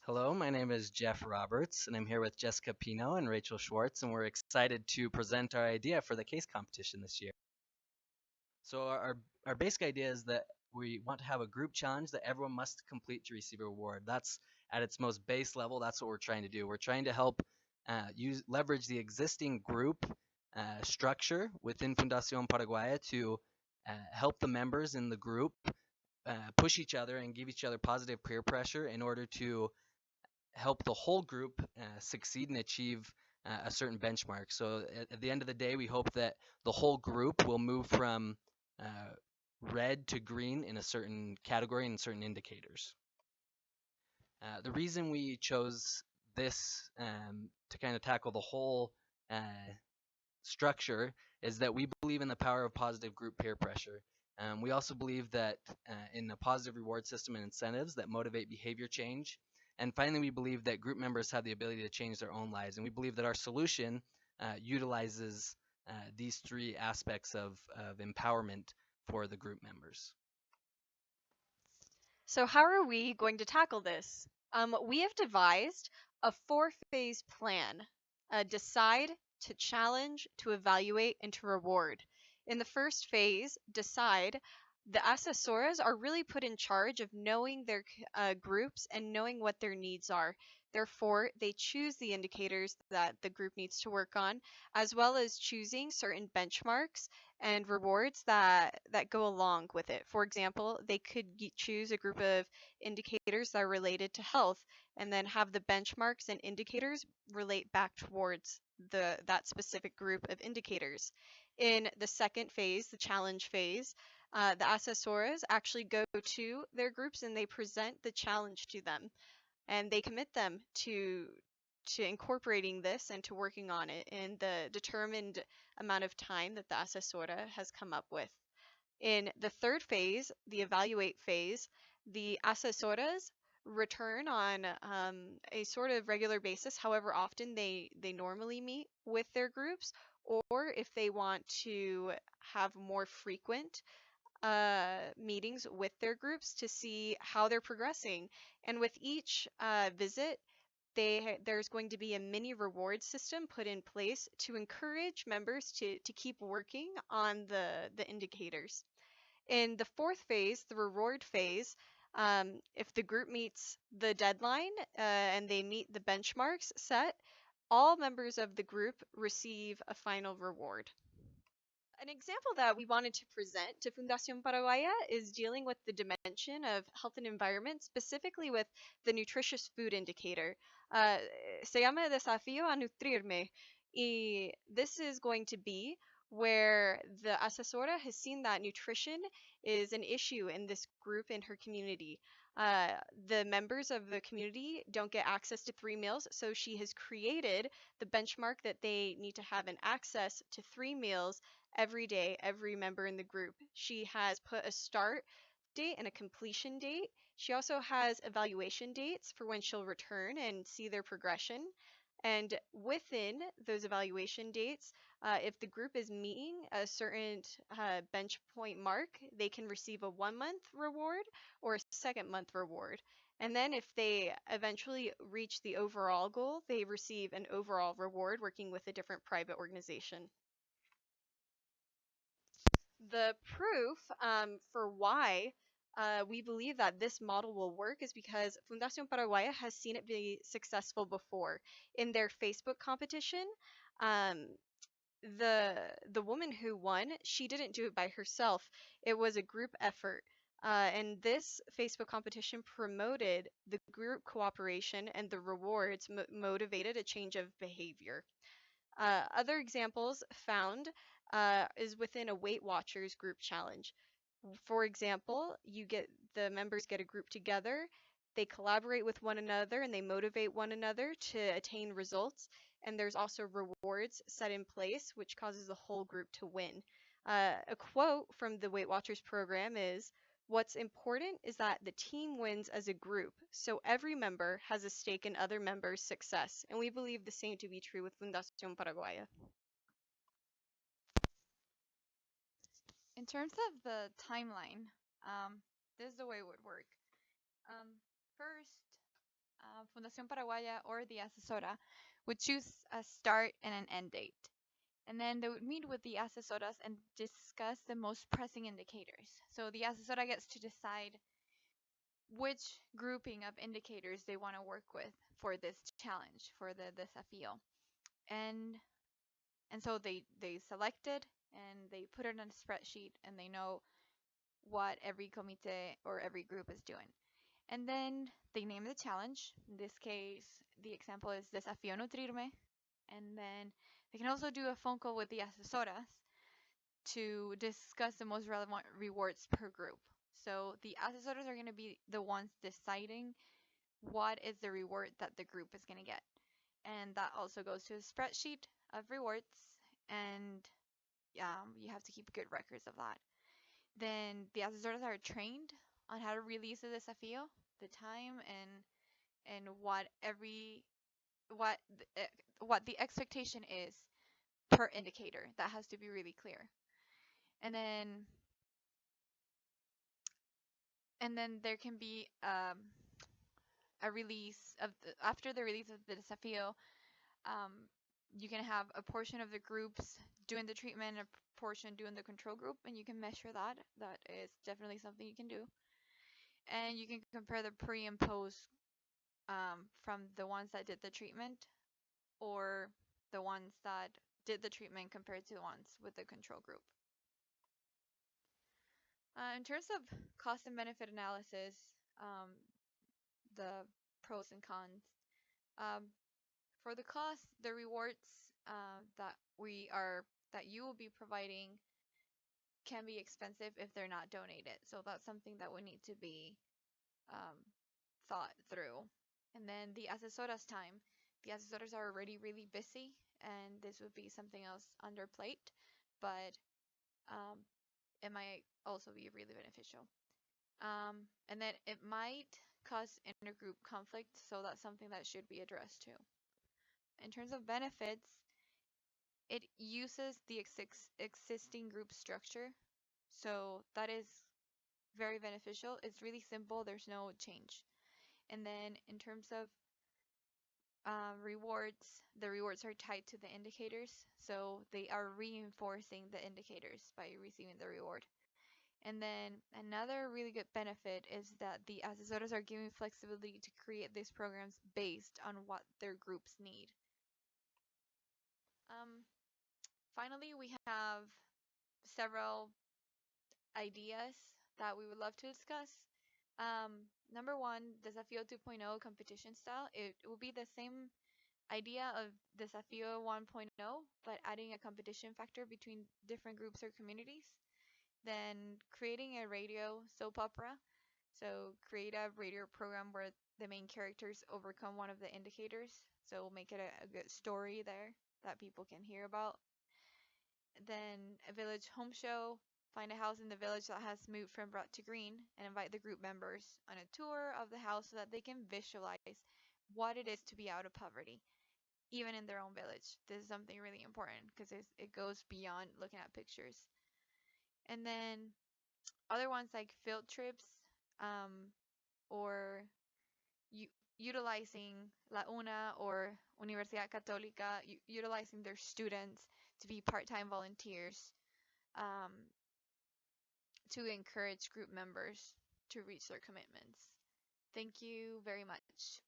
Hello, my name is Jeff Roberts, and I'm here with Jessica Pino and Rachel Schwartz, and we're excited to present our idea for the case competition this year. So our basic idea is that we want to have a group challenge that everyone must complete to receive a reward. That's at its most base level. That's what we're trying to do. We're trying to help leverage the existing group structure within Fundación Paraguaya to help the members in the group push each other and give each other positive peer pressure in order to help the whole group succeed and achieve a certain benchmark. So at the end of the day, we hope that the whole group will move from red to green in a certain category and certain indicators. The reason we chose this to kind of tackle the whole structure is that we believe in the power of positive group peer pressure. We also believe that in a positive reward system and incentives that motivate behavior change. And finally, we believe that group members have the ability to change their own lives. And we believe that our solution utilizes these three aspects of empowerment for the group members. So how are we going to tackle this? We have devised a 4-phase plan: decide, to challenge, to evaluate, and to reward. In the first phase, decide, the asesoras are really put in charge of knowing their groups and knowing what their needs are. Therefore, they choose the indicators that the group needs to work on, as well as choosing certain benchmarks and rewards that go along with it. For example, they could choose a group of indicators that are related to health, and then have the benchmarks and indicators relate back towards that specific group of indicators. In the second phase, the challenge phase, the asesoras actually go to their groups and they present the challenge to them, and they commit them to incorporating this and to working on it in the determined amount of time that the assessora has come up with. In the third phase, the evaluate phase, the assessoras return on a sort of regular basis, however often they normally meet with their groups, or if they want to have more frequent meetings with their groups to see how they're progressing. And with each visit, there's going to be a mini reward system put in place to encourage members to keep working on the indicators. In the fourth phase, the reward phase, if the group meets the deadline and they meet the benchmarks set, all members of the group receive a final reward. An example that we wanted to present to Fundación Paraguaya is dealing with the dimension of health and environment, specifically with the nutritious food indicator. Se llama Desafío a Nutrirme. Y this is going to be where the asesora has seen that nutrition is an issue in this group in her community. The members of the community don't get access to 3 meals, so she has created the benchmark that they need to have an access to 3 meals every day, every member in the group. She has put a start date and a completion date. She also has evaluation dates for when she'll return and see their progression. And within those evaluation dates, if the group is meeting a certain bench point mark, they can receive a 1 month reward or a second month reward. And then if they eventually reach the overall goal, they receive an overall reward working with a different private organization. The proof for why we believe that this model will work is because Fundación Paraguaya has seen it be successful before. In their Facebook competition, um, the woman who won, she didn't do it by herself. It was a group effort. And this Facebook competition promoted the group cooperation, and the rewards motivated a change of behavior. Other examples found is within a Weight Watchers group challenge. For example, the members get a group together, they collaborate with one another, and they motivate one another to attain results. And there's also rewards set in place, which causes the whole group to win. A quote from the Weight Watchers program is, "What's important is that the team wins as a group, so every member has a stake in other members' success." And we believe the same to be true with Fundación Paraguaya. In terms of the timeline, this is the way it would work. First, Fundación Paraguaya or the asesora would choose a start and an end date. And then they would meet with the asesoras and discuss the most pressing indicators. So the asesora gets to decide which grouping of indicators they want to work with for this challenge, for the desafío. And so they select it and they put it on a spreadsheet and they know what every comité or every group is doing. And then they name the challenge. In this case, the example is Desafío Nutrirme. And then they can also do a phone call with the asesoras to discuss the most relevant rewards per group. So the asesoras are going to be the ones deciding what is the reward that the group is going to get. And that also goes to a spreadsheet of rewards, and you have to keep good records of that. Then the asesoras are trained on how to release the desafío, the time, and what the expectation is per indicator. That has to be really clear. And then there can be a release of after the release of the desafío. You can have a portion of the groups doing the treatment, a portion doing the control group, and you can measure that. That is definitely something you can do. And you can compare the pre and post from the ones that did the treatment or the ones that did the treatment compared to the ones with the control group. In terms of cost and benefit analysis, the pros and cons. For the cost, the rewards that you will be providing can be expensive if they're not donated. So that's something that would need to be thought through. And then the asesoras time. The asesoras are already really busy, and this would be something else on their plate, but it might also be really beneficial. And then it might cause intergroup conflict, so that's something that should be addressed too. In terms of benefits, it uses the existing group structure, so that is very beneficial. It's really simple, there's no change. And then in terms of rewards, the rewards are tied to the indicators, so they are reinforcing the indicators by receiving the reward. And then another really good benefit is that the asesoras are giving flexibility to create these programs based on what their groups need. Finally, we have several ideas that we would love to discuss. Number one, Desafío 2.0 competition style. It will be the same idea of Desafío 1.0, but adding a competition factor between different groups or communities. Then creating a radio soap opera. So create a radio program where the main characters overcome one of the indicators. So make it a good story there that people can hear about. Then a village home show. Find a house in the village that has moved from red to green and invite the group members on a tour of the house so that they can visualize what it is to be out of poverty, even in their own village. This is something really important because it goes beyond looking at pictures. And then other ones like field trips, or utilizing La Una or Universidad Católica, utilizing their students to be part-time volunteers, to encourage group members to reach their commitments. Thank you very much.